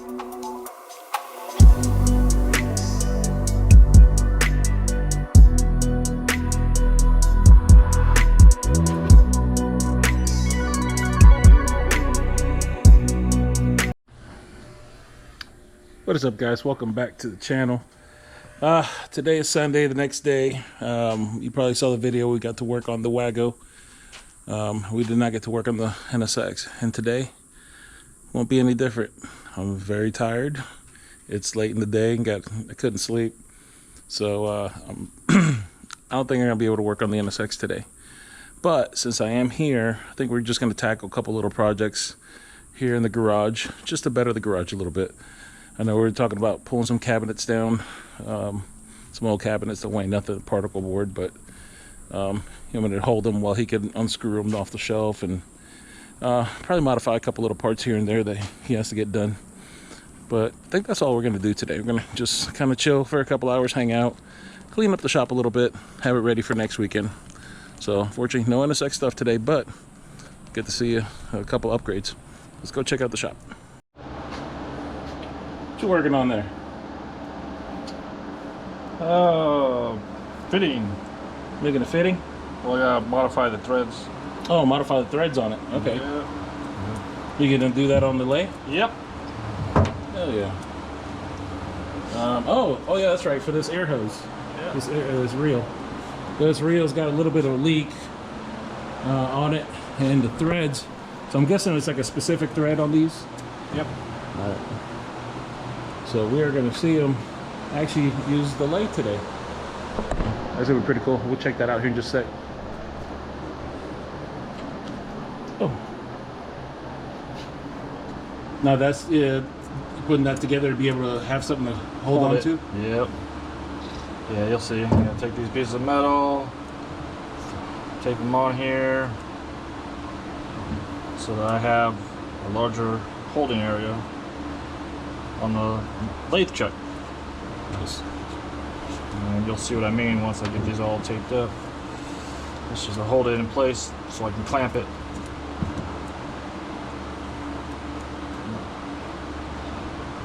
What is up, guys? Welcome back to the channel. Today is Sunday, the next day. You probably saw the video. We got to work on the Wago. We did not get to work on the NSX, and today won't be any different. I'm very tired. It's late in the day and I couldn't sleep, so I don't think I'm gonna be able to work on the NSX today. But since I am here, I think we're just gonna tackle a couple little projects here in the garage, just to better the garage a little bit. I know we were talking about pulling some cabinets down, some old cabinets that weigh nothing, particle board, but I'm going to hold them while he can unscrew them off the shelf, and probably modify a couple little parts here and there that he has to get done. But I think that's all we're going to do today. We're going to just kind of chill for a couple hours, hang out, clean up the shop a little bit, have it ready for next weekend. So unfortunately, no NSX stuff today, but get to see a couple upgrades. Let's go check out the shop. What you working on there? Fitting. Making a fitting? Well, yeah, modify the threads. Oh, modify the threads on it. Okay. Yeah. You gonna do that on the lathe? Yep. Hell yeah. Oh yeah, that's right. For this air hose. Yeah. This reel. This reel's got a little bit of a leak on it, and the threads. So I'm guessing it's like a specific thread on these. Yep. All right. So we are going to see them actually use the lathe today. That's going to be pretty cool. We'll check that out here in just a sec. Oh. Now that's putting that together to be able to have something to hold on to? Yep. Yeah, you'll see. I'm going to take these pieces of metal, tape them on here, so that I have a larger holding area on the lathe chuck. And you'll see what I mean once I get these all taped up. This is to hold it in place so I can clamp it.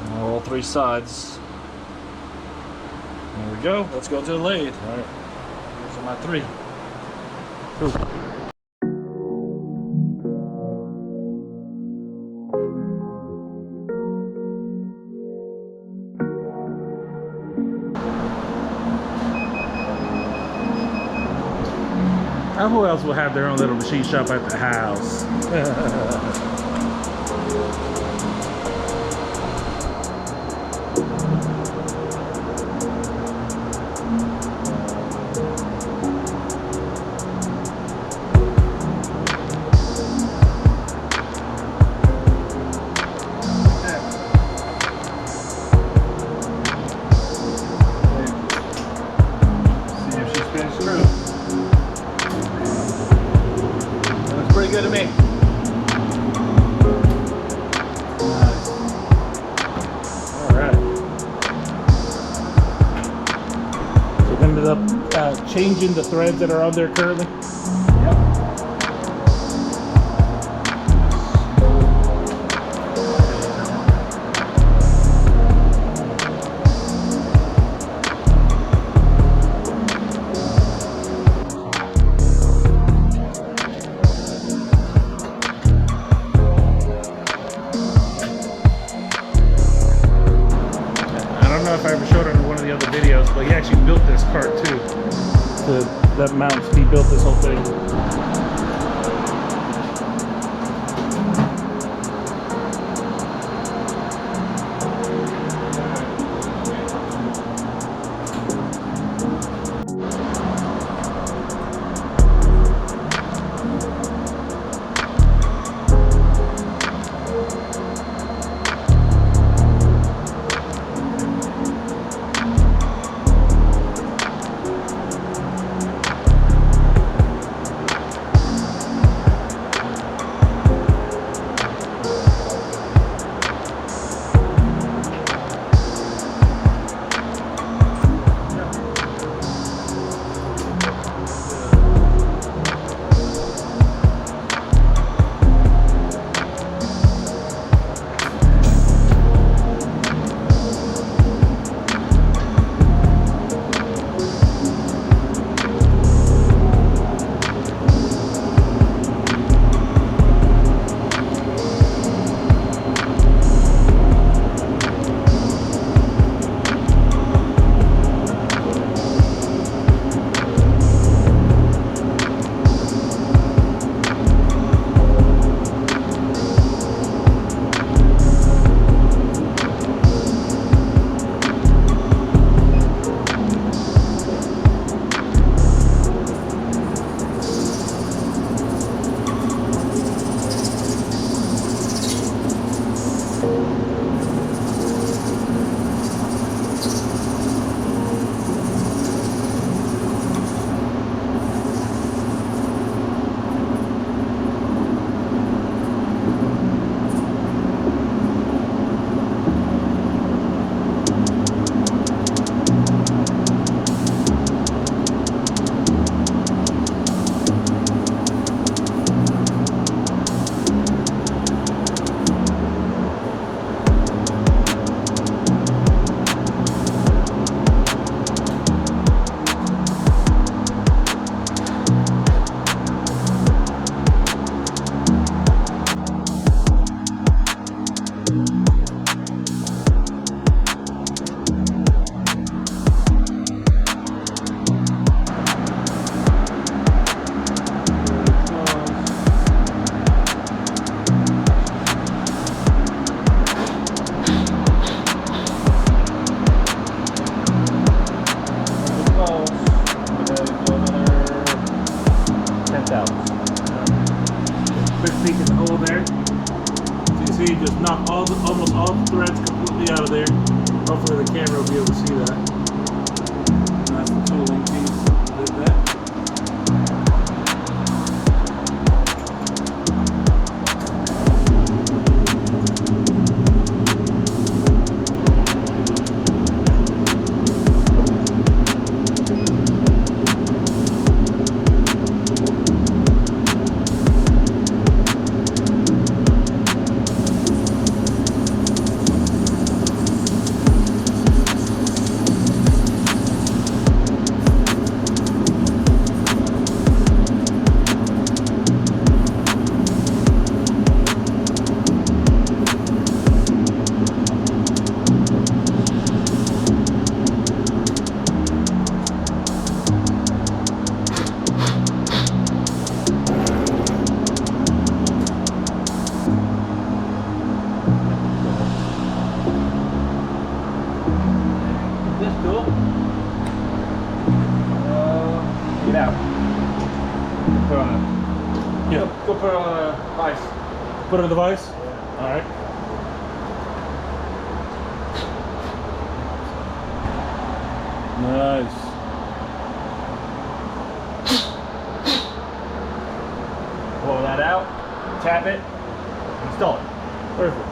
And all three sides. There we go. Let's go to the lathe. All right. These are my three. Cool. Who else will have their own little machine shop at the house? See if she spins through. Pretty good to me. Nice. All right. So we ended up changing the threads that are on there currently. If I ever showed it in one of the other videos, but he actually built this cart too. That mounts, he built this whole thing. almost all the threads completely out of there. Hopefully the camera will be able to see that. And that's the tooling piece. Did that. Get out. Put on a, Yeah. Go put it on a vice. Put it in the vise? Yeah. Alright. Nice. Blow that out. Tap it. Install it. Perfect.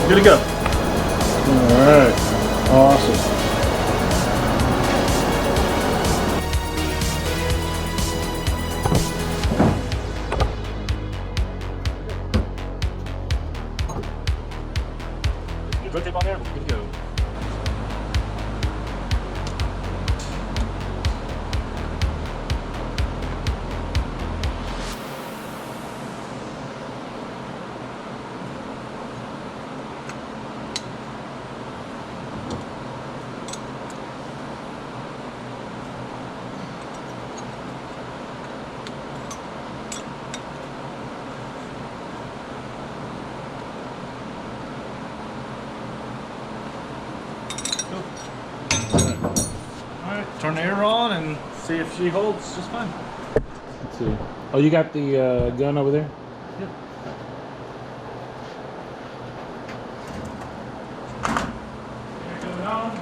Good to go. Alright. Awesome. Drip tape on there. Good to go. Alright, turn the air on and see if she holds just fine. Let's see. Oh, you got the gun over there? Yep. There it on.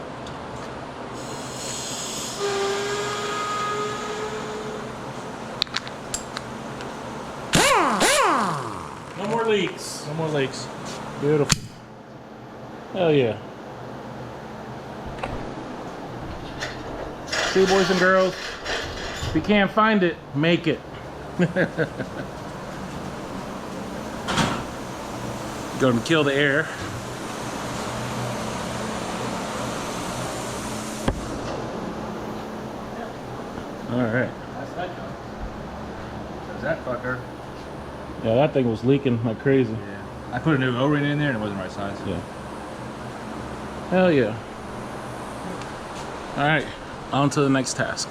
No more leaks. No more leaks. Beautiful. Hell yeah. See, boys and girls, if you can't find it, make it. Gonna kill the air. All right. That's that gun. There's that fucker. Yeah, that thing was leaking like crazy. Yeah. I put a new O-ring in there and it wasn't the right size. Yeah. Hell yeah. All right, on to the next task.